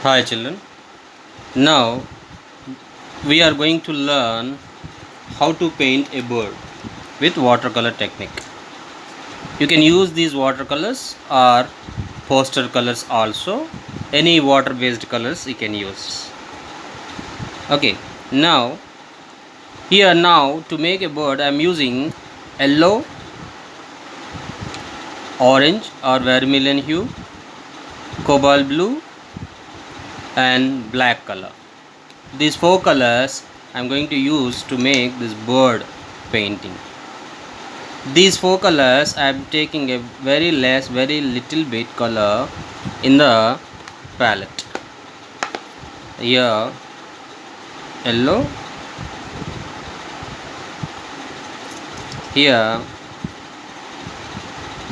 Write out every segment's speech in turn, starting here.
Hi children. Now we are going to learn how to paint a bird with watercolor technique. You can use these watercolors or poster colors also. Any water based colors you can use. Okay. Now to make a bird I am using yellow, orange or vermilion hue, cobalt blue and black color. These four colors I am going to use to make this bird painting. These four colors I am taking a very little bit color in the palette. Here yellow, here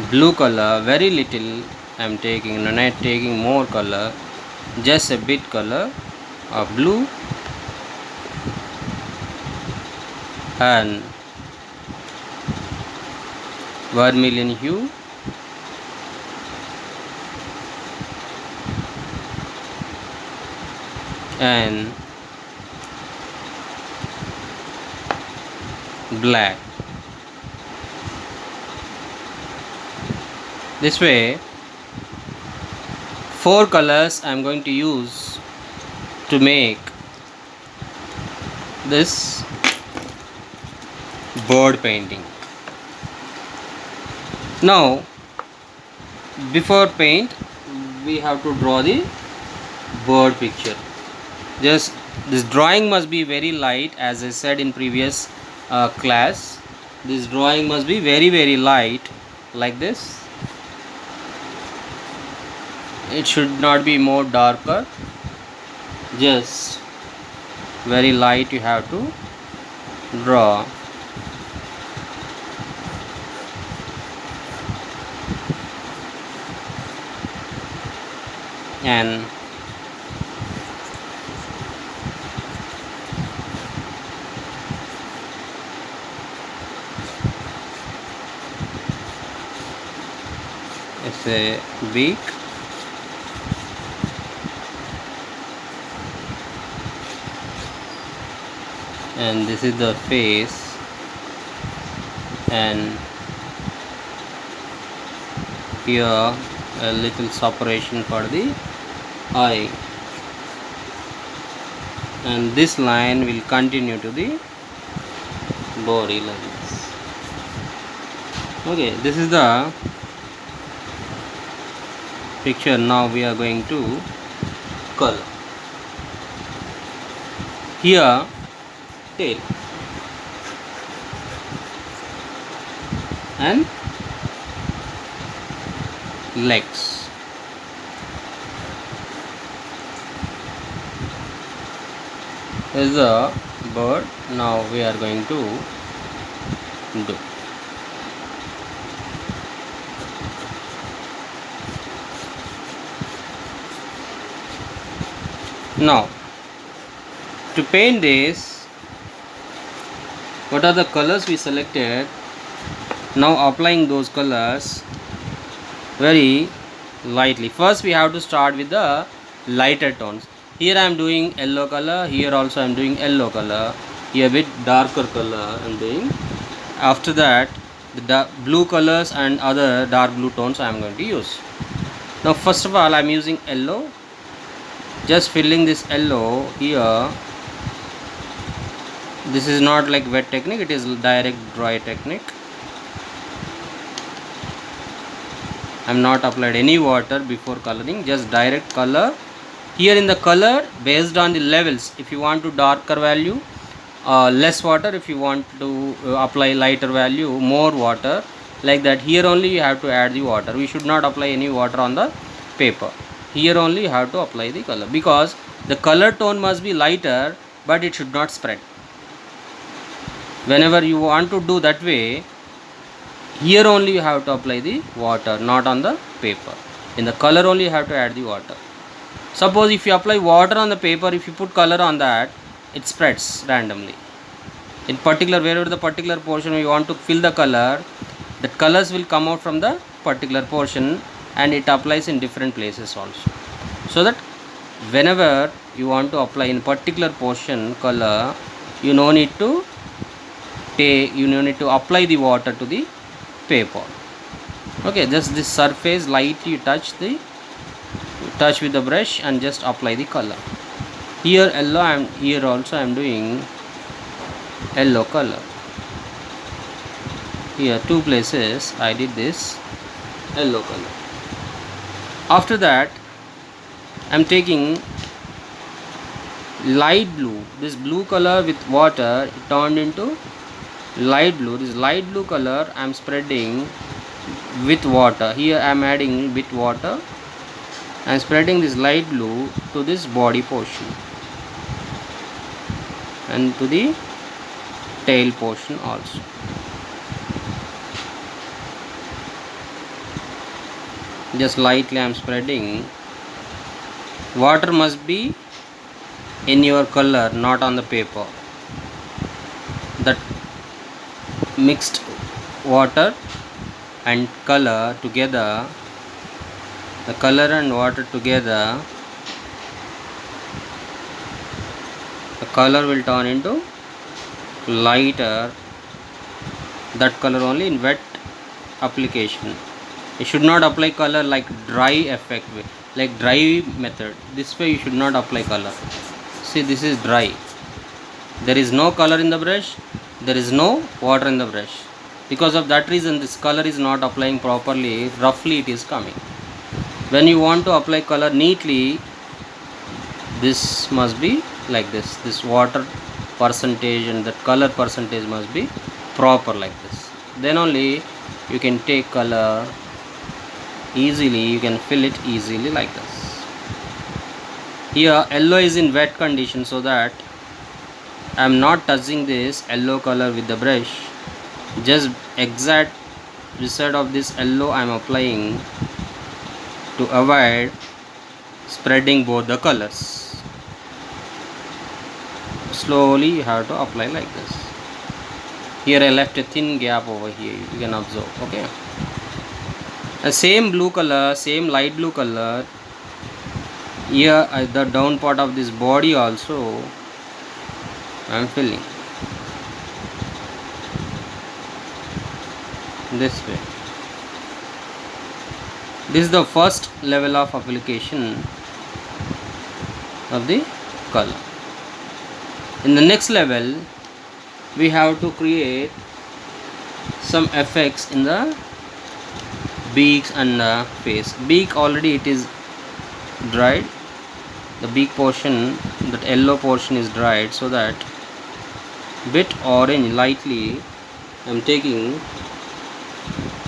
blue color, very little I am taking, not taking more color, just a bit color of blue, and vermilion hue, and black. This way four colors I am going to use to make this bird painting. Now before paint we have to draw the bird picture. Just this drawing must be very light, as I said in previous class. This drawing must be very light, like this. It should not be more darker, just very light you have to draw. And it's a beak, and this is the face, and here a little separation for the eye, and this line will continue to the body like this. Okay, this is the picture. Now we are going to color. Here tail and legs. This is the bird. Now we are going to do. Now to paint this, what are the colors we selected? Now applying those colors very lightly. First we have to start with the lighter tones. Here I am doing yellow color, here also I am doing yellow color, here with darker color I am doing. After that the blue colors and other dark blue tones I am going to use. Now first of all I am using yellow, just filling this yellow here. This is not like wet technique, it is direct dry technique. I am not applied any water before coloring, just direct color. Here in the color, based on the levels, if you want to darker value, less water. If you want to apply lighter value, more water, like that. Here only you have to add the water. We should not apply any water on the paper. Here only you have to apply the color, because the color tone must be lighter, but it should not spread. Whenever you want to do that way, here only you have to apply the water, not on the paper. In the color only you have to add the water. Suppose if you apply water on the paper, if you put color on that, it spreads randomly. In particular, wherever the particular portion you want to fill the color, the colors will come out from the particular portion, and it applies in different places also. So that whenever you want to apply in particular portion color, you no need to apply the water to the paper. Okay, just this surface lightly touch with the brush and just apply the color. Here yellow, here also I am doing yellow color. Here two places I did this yellow color. After that I am taking light blue. This blue color with water turned into light blue. This light blue color I am spreading with water. Here I am adding with water. I am spreading this light blue to this body portion and to the tail portion also. Just lightly I am spreading. Water must be in your color, not on the paper. That mixed water and color together, the color and water together, the color will turn into lighter, that color only in wet application. You should not apply color like dry effect way, like dry method. This way you should not apply color. See, this is dry. There is no color in the brush, there is no water in the brush. Because of that reason this color is not applying properly, roughly it is coming. When you want to apply color neatly, this must be like this. This water percentage and that color percentage must be proper like this. Then only you can take color easily, you can fill it easily like this. Here yellow is in wet condition, so that I am not touching this yellow color with the brush. Just exact result of this yellow I am applying to avoid spreading both the colors. Slowly you have to apply like this. Here I left a thin gap over here, you can observe. Okay, the same blue color, same light blue color, here at the down part of this body also I am filling this way. This is the first level of application of the color. In the next level we have to create some effects in the beaks and the face. Beak already it is dried, the beak portion, that yellow portion is dried, so that bit orange lightly I am taking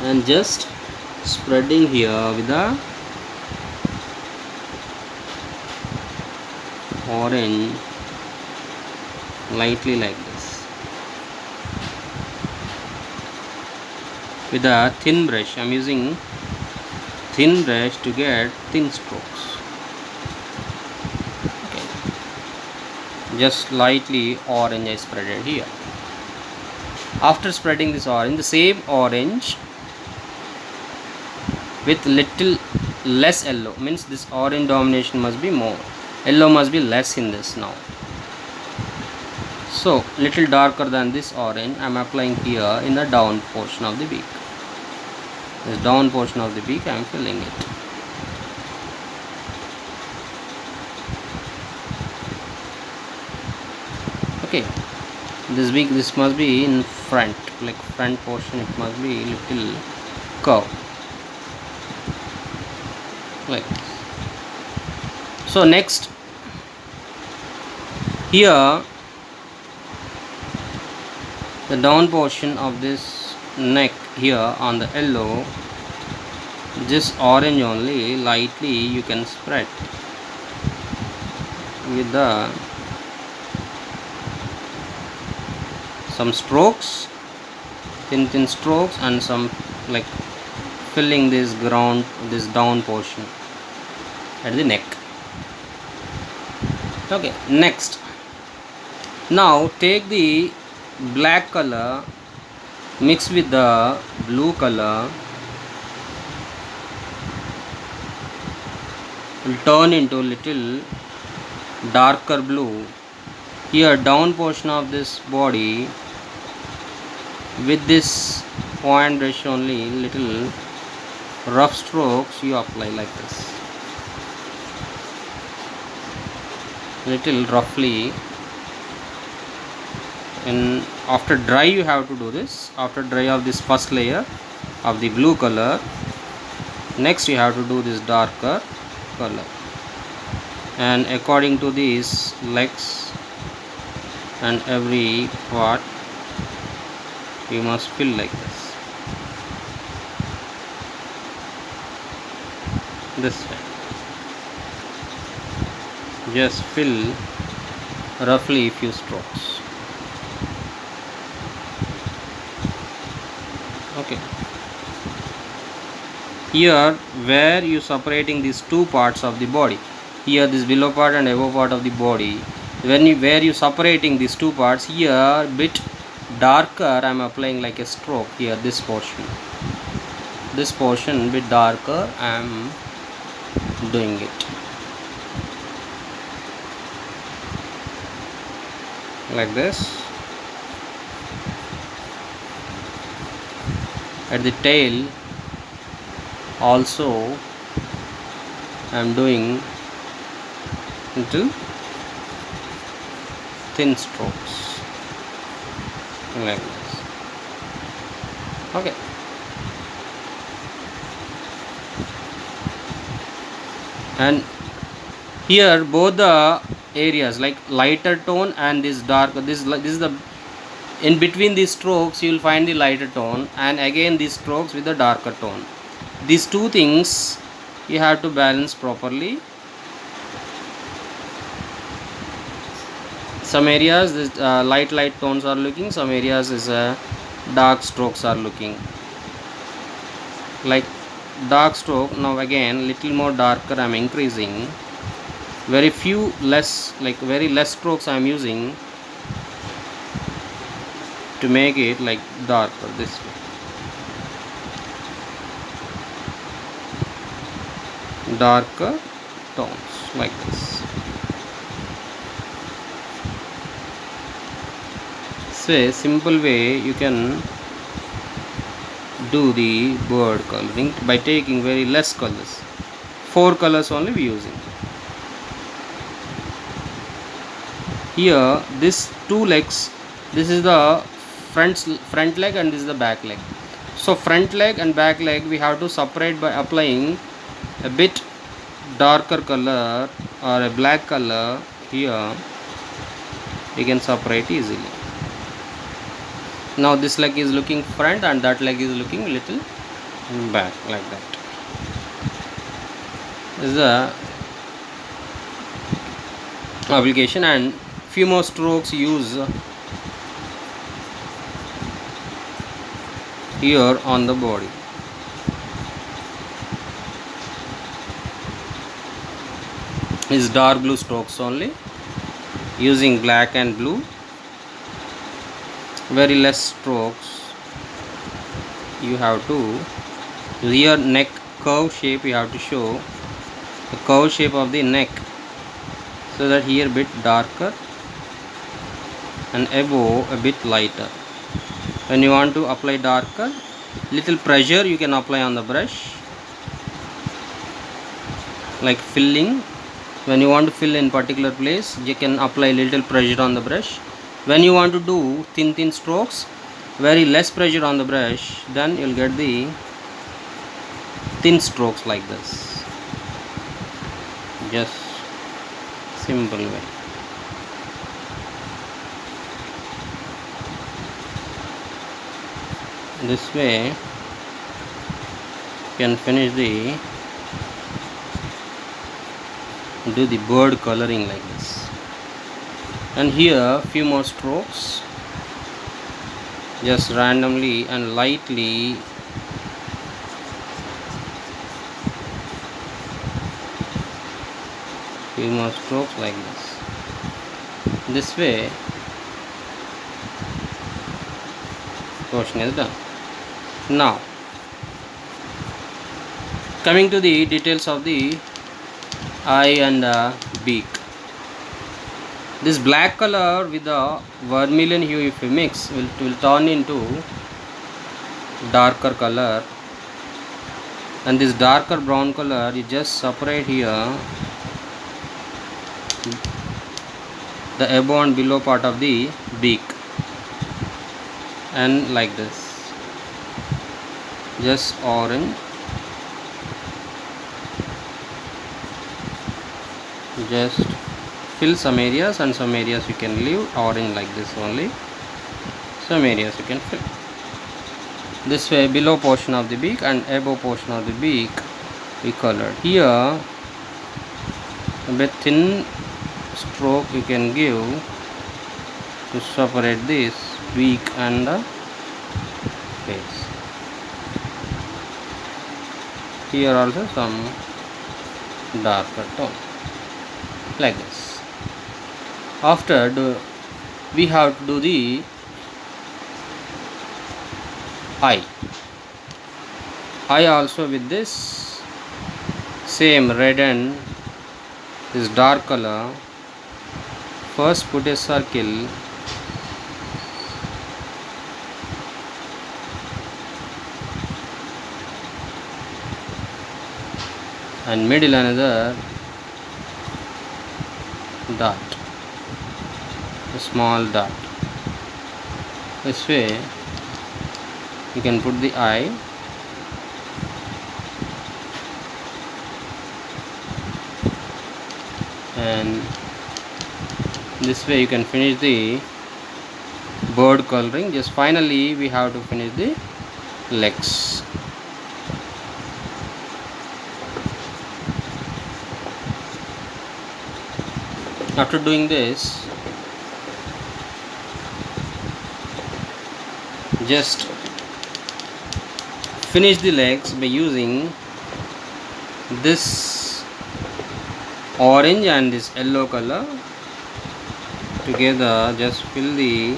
and just spreading here with the orange lightly like this. With a thin brush, I am using thin brush to get thin strokes. Okay. Just lightly orange I spreaded here. After spreading this orange, the same orange with little less yellow, means this orange domination must be more, yellow must be less in this now. So little darker than this orange I am applying here in the down portion of the beak. This down portion of the beak I am filling it. Okay, this beak, this must be in front, like front portion it must be little curve like this. So next, here the down portion of this neck, here on the yellow, this orange only lightly you can spread with the some strokes, thin strokes, and some like filling this ground, this down portion at the neck. Okay, next, now take the black color, mix with the blue color, will turn into little darker blue. Here down portion of this body, with this point brush only, little rough strokes you apply like this, little roughly. And after dry you have to do this. After dry of this first layer of the blue color, next you have to do this darker color, and according to these legs and every part you must fill like this way. Just fill roughly few strokes. Okay, here where you separating these two parts of the body, here this below part and above part of the body, where you separating these two parts, here bit darker I am applying like a stroke. Here this portion bit darker I am doing it like this. At the tail also I am doing little thin strokes like this. Okay, and here both the areas like lighter tone and this dark, this is the, in between these strokes you will find the lighter tone, and again these strokes with the darker tone. These two things you have to balance properly. Some areas this light tones are looking, some areas is dark strokes are looking. Like dark stroke, now again little more darker I am increasing, very few less, like very less strokes I am using to make it like darker this way. Darker tones like this. This way, simple way you can do the bird coloring by taking very less colors. 4 colors only we using. Here this two legs, this is the front leg and this is the back leg. So front leg and back leg we have to separate by applying a bit darker color or a black color. Here we can separate easily. Now this leg is looking front and that leg is looking little back like that. This is the application, and few more strokes use here on the body. Is dark blue strokes only, using black and blue, very less strokes you have to. Here neck curve shape you have to show the curve shape of the neck, so that here bit darker and above a bit lighter. When you want to apply darker, little pressure you can apply on the brush, like filling. When you want to fill in particular place, you can apply little pressure on the brush. When you want to do thin strokes, very less pressure on the brush, then you'll get the thin strokes like this. Just simple way. This way you can finish the do the bird coloring like this. And here few more strokes, just randomly and lightly few more strokes like this. This way portion is done. Now coming to the details of the eye and beak. This black color with the vermilion hue, if you mix, will turn into darker color, and this darker brown color you just separate here the above and below part of the beak, and like this, just orange, just fill some areas, and some areas you can leave orange like this only, some areas you can fill. This way below portion of the beak and above portion of the beak we colored. Here a bit thin stroke you can give to separate this beak and the face. Here also some darker tone like this. After we have to do the eye also with this same red and this dark color. First put a circle and middle another dot, a small dot. This way you can put the eye, and this way you can finish the bird coloring. Just finally we have to finish the legs. After doing this, just finish the legs by using this orange and this yellow color together. Just fill the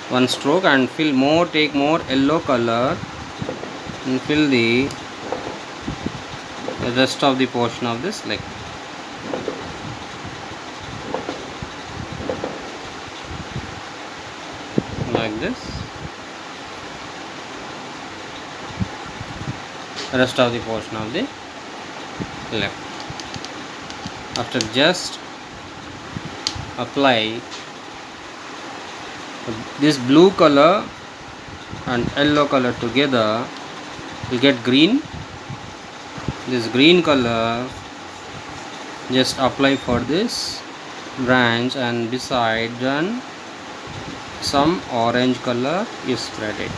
one stroke and fill more, take more yellow color and fill the rest of the portion of this leg. Like this, rest of the portion of the leg. After just apply this blue color and yellow color together, you get green. This green color just apply for this branch, and beside then some orange color you spread it.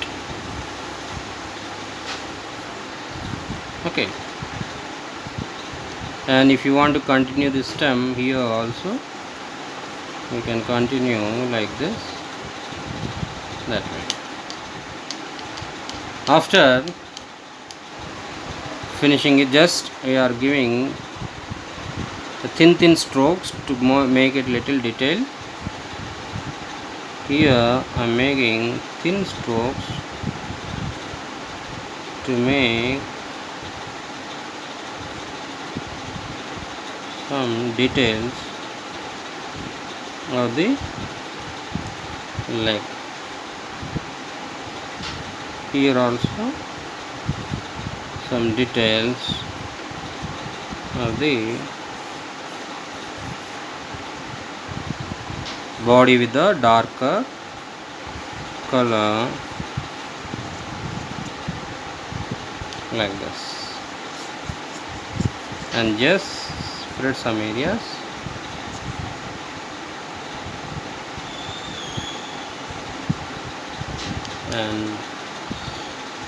Okay, and if you want to continue the stem here also, you can continue like this, that way. After finishing it, just we are giving the thin strokes to make it little detailed. Here I am making thin strokes to make some details of the leg. Here also some details of the body with the darker color, like this, and just spread some areas. And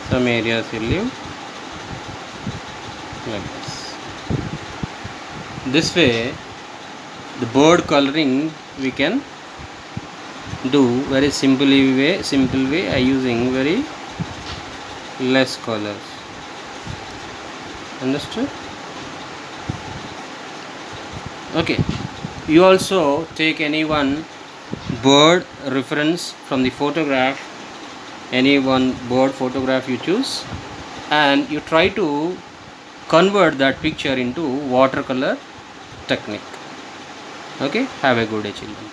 some areas will leave like this. This way the bird coloring we can do very simple way using very less colors. Understood? Okay, you also take any one bird reference from the photograph, any one bird photograph you choose, and you try to convert that picture into watercolor technique. Okay, have a good day children.